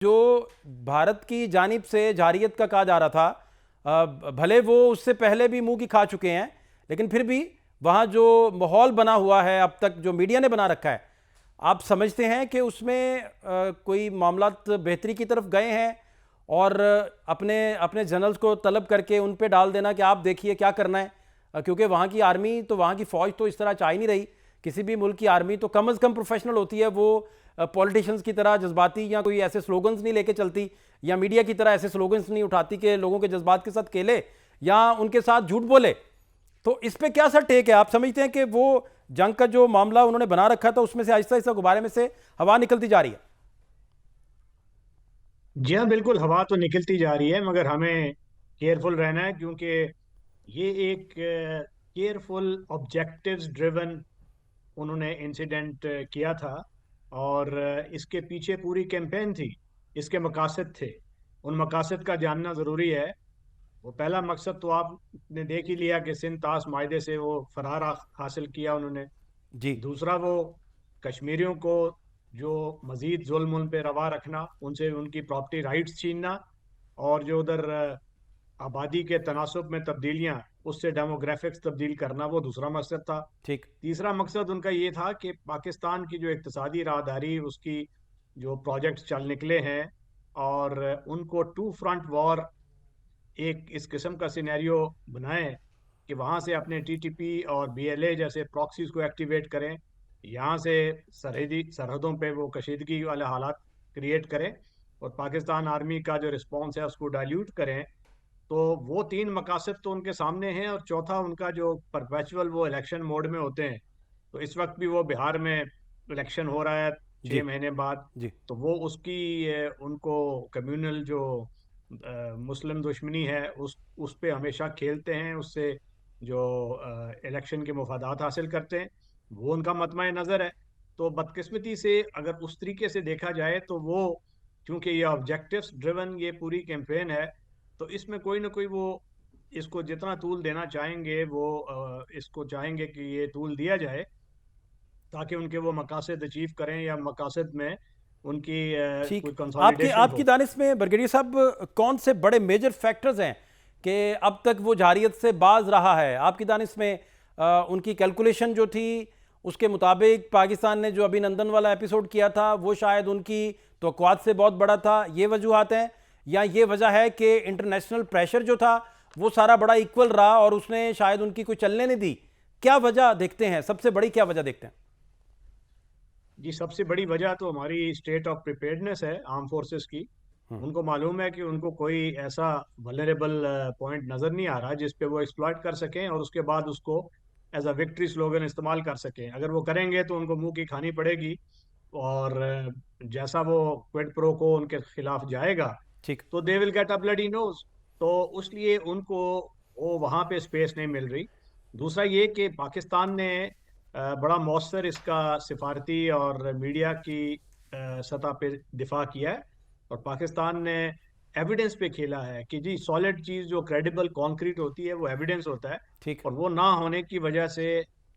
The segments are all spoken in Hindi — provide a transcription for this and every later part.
जो भारत की जानिब से जारियत का कहा जा रहा था, भले वो उससे पहले भी मुंह की खा चुके हैं, लेकिन फिर भी वहाँ जो माहौल बना हुआ है अब तक जो मीडिया ने बना रखा है, आप समझते हैं कि उसमें कोई मामलात बेहतरी की तरफ गए हैं? और अपने अपने जनरल्स को तलब करके उन पे डाल देना कि आप देखिए क्या करना है, क्योंकि वहाँ की आर्मी तो, वहाँ की फ़ौज तो इस तरह चाह ही नहीं रही। किसी भी मुल्क की आर्मी तो कम अज़ कम प्रोफेशनल होती है, वो पॉलिटिशियंस की तरह जज्बाती या कोई ऐसे स्लोगन्स नहीं लेके चलती, या मीडिया की तरह ऐसे स्लोगन्स नहीं उठाती कि लोगों के जज्बात के साथ खेले या उनके साथ झूठ बोले। तो इस पे क्या सर टेक है? आप समझते हैं कि वो जंग का जो मामला उन्होंने बना रखा था उसमें से आहिस्ता आहिस्ता गुब्बारे में से हवा निकलती जा रही है? जी हाँ, बिल्कुल हवा तो निकलती जा रही है, मगर हमें केयरफुल रहना है, क्योंकि ये एक केयरफुल ऑब्जेक्टिव्स ड्रिवन उन्होंने इंसिडेंट किया था। और इसके पीछे पूरी कैंपेन थी, इसके मकासद थे। उन मकासद का जानना ज़रूरी है। वो पहला मकसद तो आपने देख ही लिया कि सिंध ताश मायदे से वो फरार हासिल किया उन्होंने। जी। दूसरा, वो कश्मीरियों को जो मजीद जुल्म उन पे रवा रखना, उनसे उनकी प्रॉपर्टी राइट्स छीनना, और जो उधर आबादी के तनासब में तब्दीलियां, उससे डेमोग्राफिक्स तब्दील करना, वो दूसरा मकसद था। ठीक। तीसरा मकसद उनका ये था कि पाकिस्तान की जो इक्तसादी राहदारी, उसकी जो प्रोजेक्ट्स चल निकले हैं, और उनको टू फ्रंट वॉर, एक इस किस्म का सिनेरियो बनाएं कि वहाँ से अपने टीटीपी और बीएलए जैसे प्रॉक्सीज को एक्टिवेट करें, यहाँ से सरहदी सरहदों पे वो कशीदगी वाले हालात क्रिएट करें, और पाकिस्तान आर्मी का जो रिस्पॉन्स है उसको डाइल्यूट करें। तो वो तीन मकासद तो उनके सामने हैं। और चौथा, उनका जो परपेचुअल वो इलेक्शन मोड में होते हैं, तो इस वक्त भी वो बिहार में इलेक्शन हो रहा है जी। 6 महीने बाद। जी। तो वो उसकी उनको कम्युनल जो मुस्लिम दुश्मनी है, उस पे हमेशा खेलते हैं, उससे जो इलेक्शन के मफादात हासिल करते हैं, वो उनका मतमा नज़र है। तो बदकिस्मती से अगर उस तरीके से देखा जाए तो वो, क्योंकि ये ऑब्जेक्टिव्स ड्रिवन ये पूरी कैंपेन है, तो इसमें कोई ना कोई वो इसको जितना तूल देना चाहेंगे, वो इसको चाहेंगे कि ये तूल दिया जाए, ताकि उनके वो मकासद अचीव करें, या मकासद में उनकी ठीक। कोई आपकी कंसोलिडेशन आपकी हो। दानिश में ब्रिगेडियर साहब कौन से बड़े मेजर फैक्टर्स हैं कि अब तक वो जारियत से बाज रहा है आपकी दानिश में? उनकी कैलकुलेशन जो थी उसके मुताबिक पाकिस्तान ने जो अभिनंदन वाला एपिसोड किया था वो शायद उनकी तवक्कुआत से बहुत बड़ा था, ये वजूहत हैं? या ये वजह है कि इंटरनेशनल प्रेशर जो था वो सारा बड़ा इक्वल रहा और उसने शायद उनकी कोई चलने नहीं दी? क्या वजह देखते हैं, सबसे बड़ी क्या वजह देखते हैं? जी, सबसे बड़ी वजह तो हमारी स्टेट ऑफ प्रिपेयर्डनेस है, आर्म फोर्सेस की। उनको मालूम है कि उनको कोई ऐसा वल्नरेबल पॉइंट नज़र नहीं आ रहा जिस पे वो एक्सप्लॉइट कर सकें, और उसके बाद उसको एज अ विक्ट्री स्लोगन इस्तेमाल कर सकें। अगर वो करेंगे तो उनको मुंह की खानी पड़ेगी, और जैसा वो क्विड प्रो को उनके खिलाफ जाएगा, ठीक। तो they will get a bloody nose. तो उसलिए उनको वो वहाँ पे स्पेस नहीं मिल रही। दूसरा ये कि पाकिस्तान ने बड़ा मौसर इसका सिफारती और मीडिया की सतह पे दिफा किया है, और पाकिस्तान ने एविडेंस पे खेला है कि जी, सॉलिड चीज़ जो क्रेडिबल कॉन्क्रीट होती है वो एविडेंस होता है। ठीक। और वो ना होने की वजह से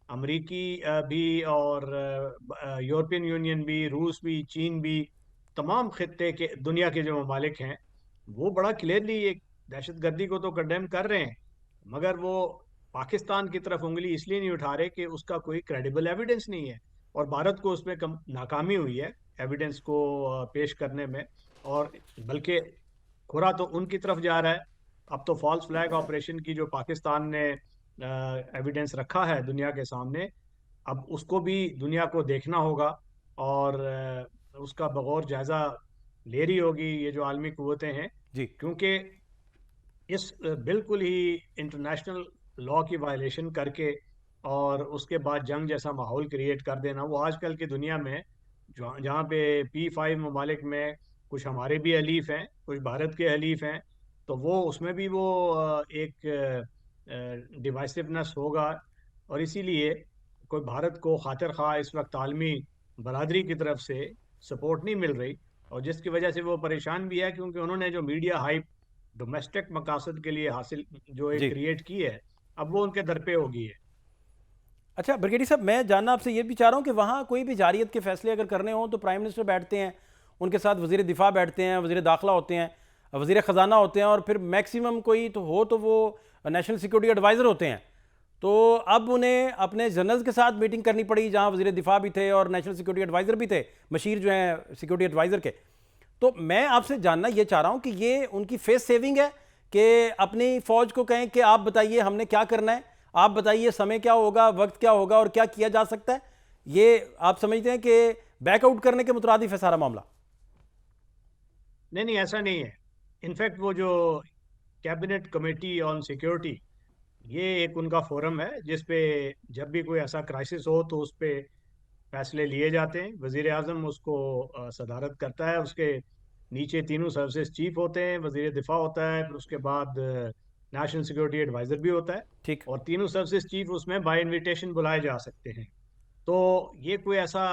अमरीकी भी, और यूरोपियन यूनियन भी, रूस भी, चीन भी, तमाम खित्ते के दुनिया के जो ममालिक हैं, वो बड़ा क्लियरली एक दहशतगर्दी को तो कंडेम कर रहे हैं, मगर वो पाकिस्तान की तरफ उंगली इसलिए नहीं उठा रहे कि उसका कोई क्रेडिबल एविडेंस नहीं है। और भारत को उसमें नाकामी हुई है एविडेंस को पेश करने में। और बल्कि खुरा तो उनकी तरफ जा रहा है। अब तो फॉल्स फ्लैग ऑपरेशन की जो पाकिस्तान ने एविडेंस रखा है दुनिया के सामने, अब उसको भी दुनिया को देखना होगा, और उसका बगौर जायजा ले रही होगी ये जो आलमी कुव्वतें हैं। जी। क्योंकि इस बिल्कुल ही इंटरनेशनल लॉ की वायलेशन करके, और उसके बाद जंग जैसा माहौल क्रिएट कर देना, वो आजकल की दुनिया में जहाँ जहाँ पे P5 ममालिक में कुछ हमारे भी हलीफ हैं, कुछ भारत के हलीफ हैं, तो वो उसमें भी वो एक डिवाइसिवनेस होगा। और इसीलिए कोई भारत को खातिर खा इस वक्त आलमी बरादरी की तरफ से सपोर्ट नहीं मिल रही, और जिसकी वजह से वो परेशान भी है, क्योंकि उन्होंने जो मीडिया हाइप डोमेस्टिक मकासद के लिए हासिल जो एक जी। क्रिएट की है, अब वो उनके दर पे होगी है। अच्छा ब्रिगेडियर साहब, मैं जानना आपसे ये भी चाह रहा हूँ कि वहाँ कोई भी जारियत के फैसले अगर करने हों तो प्राइम मिनिस्टर बैठते हैं, उनके साथ वज़ीर दिफा बैठते हैं, वज़ीर दाखिला होते हैं, वज़ीर ख़जाना होते हैं, और फिर मैक्सिमम कोई तो हो तो वो नेशनल सिक्योरिटी एडवाइज़र होते हैं। तो अब उन्हें अपने जनरल्स के साथ मीटिंग करनी पड़ी, जहाँ वज़ीर दिफा भी थे और नेशनल सिक्योरिटी एडवाइज़र भी थे, मशीर जो हैं सिक्योरिटी एडवाइज़र के। तो मैं आपसे जानना ये चाह रहा हूँ कि ये उनकी फेस सेविंग है कि अपनी फ़ौज को कहें कि आप बताइए हमने क्या करना है, आप बताइए समय क्या होगा, वक्त क्या होगा और क्या किया जा सकता है। ये आप समझते हैं कि बैकआउट करने के मुतरादिफ है सारा मामला? नहीं नहीं, ऐसा नहीं है। इनफैक्ट वो जो कैबिनेट कमेटी ऑन सिक्योरिटी, ये एक उनका फोरम है जिस पे जब भी कोई ऐसा क्राइसिस हो तो उस पे फैसले लिए जाते हैं। वजीर आजम उसको सदारत करता है। उसके नीचे तीनों सर्विसेज चीफ होते हैं, वजीर दिफा होता है, फिर उसके बाद नेशनल सिक्योरिटी एडवाइजर भी होता है। ठीक। और तीनों सर्विसेज चीफ उसमें बाय इनविटेशन बुलाए जा सकते हैं। तो ये कोई ऐसा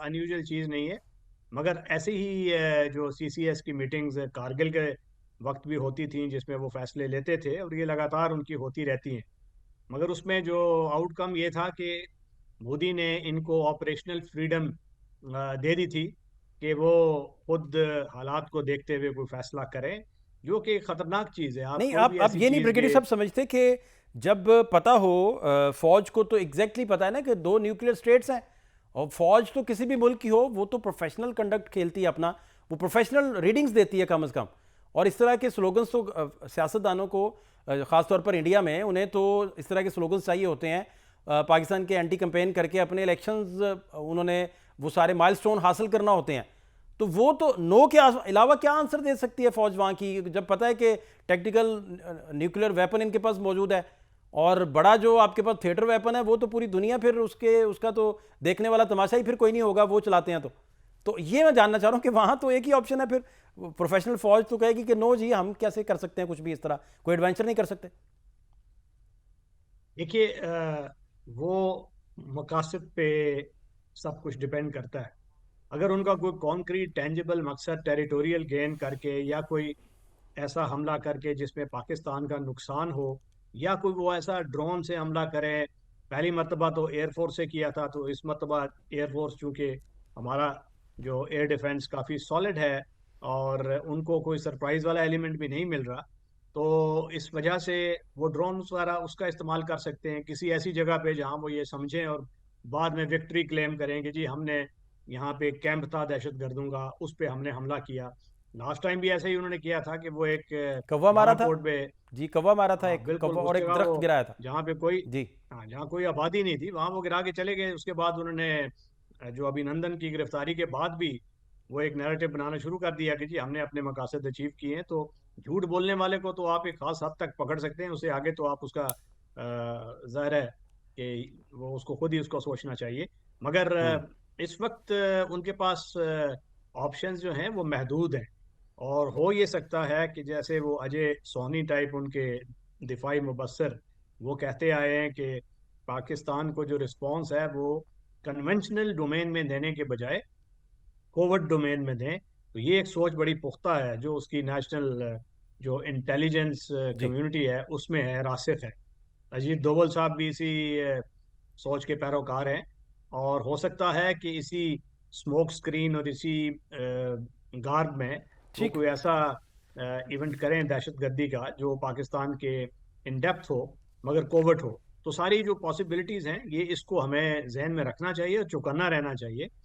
अनयूजुअल चीज़ नहीं है। मगर ऐसे ही जो सीसीएस की मीटिंग्स कारगिल के वक्त भी होती थी जिसमें वो फैसले लेते थे, और ये लगातार उनकी होती रहती हैं। मगर उसमें जो आउटकम ये था कि मोदी ने इनको ऑपरेशनल फ्रीडम दे दी थी कि वो खुद हालात को देखते हुए कोई फैसला करें, जो कि खतरनाक चीज़ है। आप नहीं, कोई भी आप ऐसी ये नहीं चीज़ ब्रिगेडियर के। साहब समझते कि जब पता हो, फौज को तो एग्जैक्टली पता है ना कि दो न्यूक्लियर स्टेट्स हैं, और फौज तो किसी भी मुल्क की हो वो तो प्रोफेशनल कंडक्ट खेलती है अपना, वो प्रोफेशनल रीडिंग्स देती है कम से कम। और इस तरह के स्लोगन्स तो सियासतदानों को, ख़ासतौर पर इंडिया में, उन्हें तो इस तरह के स्लोगन्स चाहिए होते हैं। पाकिस्तान के एंटी कैंपेन करके अपने इलेक्शंस उन्होंने वो सारे माइलस्टोन हासिल करना होते हैं। तो वो तो नो के अलावा क्या आंसर दे सकती है फौज वहाँ की, जब पता है कि टेक्निकल न्यूक्लियर वेपन इनके पास मौजूद है, और बड़ा जो आपके पास थिएटर वेपन है वो तो पूरी दुनिया फिर उसका तो देखने वाला तमाशा ही फिर कोई नहीं होगा वो चलाते हैं। तो ये मैं जानना चाह रहा हूँ कि वहाँ तो एक ही ऑप्शन है, फिर प्रोफेशनल फौज तो कहेगी कि नो जी हम कैसे कर सकते हैं कुछ भी, इस तरह कोई एडवेंचर नहीं कर सकते। देखिए, वो मकासद पे सब कुछ डिपेंड करता है। अगर उनका कोई कॉन्क्रीट टेंजिबल मकसद टेरिटोरियल गेन करके या कोई ऐसा हमला करके जिसमें पाकिस्तान का नुकसान हो, या कोई वो ऐसा ड्रोन से हमला करें। पहली मर्तबा तो एयरफोर्स से किया था, तो इस मर्तबा एयरफोर्स चूंकि हमारा जो एयर डिफेंस काफ़ी सॉलिड है और उनको कोई सरप्राइज वाला एलिमेंट भी नहीं मिल रहा, तो इस वजह से वो ड्रोन वगैरह उसका इस्तेमाल कर सकते हैं किसी ऐसी जगह पे जहां वो ये समझें और बाद में विक्ट्री क्लेम करें कि जी हमने यहाँ पे कैंप था दहशत गर्दों का, उस पे हमने हमला किया। लास्ट टाइम भी ऐसा ही उन्होंने किया था कि वो एक कौवा मारा था। बालाकोट पे। जी, कौवा मारा था, हाँ एक बिल्कुल, कौवा और उस एक जगह दरख्त वो गिराया था। जहाँ पे कोई, जी। हाँ जहाँ कोई आबादी नहीं थी वहां वो गिरा के चले गए। उसके बाद उन्होंने जो अभिनंदन की गिरफ्तारी के बाद भी वो एक नैरेटिव बनाना शुरू कर दिया कि जी हमने अपने मकासद अचीव किए हैं। तो झूठ बोलने वाले को तो आप एक खास हद तक पकड़ सकते हैं, उसे आगे तो आप उसका जाहिर है कि वो उसको खुद ही उसको सोचना चाहिए। मगर हम्म। इस वक्त उनके पास ऑप्शंस जो हैं वो महदूद हैं। और हो ये सकता है कि जैसे वो अजय सोनी टाइप उनके दिफाई मुबस्सिर वो कहते आए हैं कि पाकिस्तान को जो रिस्पॉन्स है वो कन्वेंशनल डोमेन में देने के बजाय कोवर्ट डोमेन में दें। तो ये एक सोच बड़ी पुख्ता है जो उसकी नेशनल जो इंटेलिजेंस जी। कम्युनिटी है उसमें है, रासिख है। अजीत डोवल साहब भी इसी सोच के पैरोकार हैं। और हो सकता है कि इसी स्मोक स्क्रीन और इसी गार्ड में वो ठीक। कोई ऐसा इवेंट करें दहशतगर्दी का जो पाकिस्तान के इन डेप्थ हो मगर कोवर्ट हो। तो सारी जो पॉसिबिलिटीज़ हैं ये इसको हमें जहन में रखना चाहिए और चौकन्ना रहना चाहिए।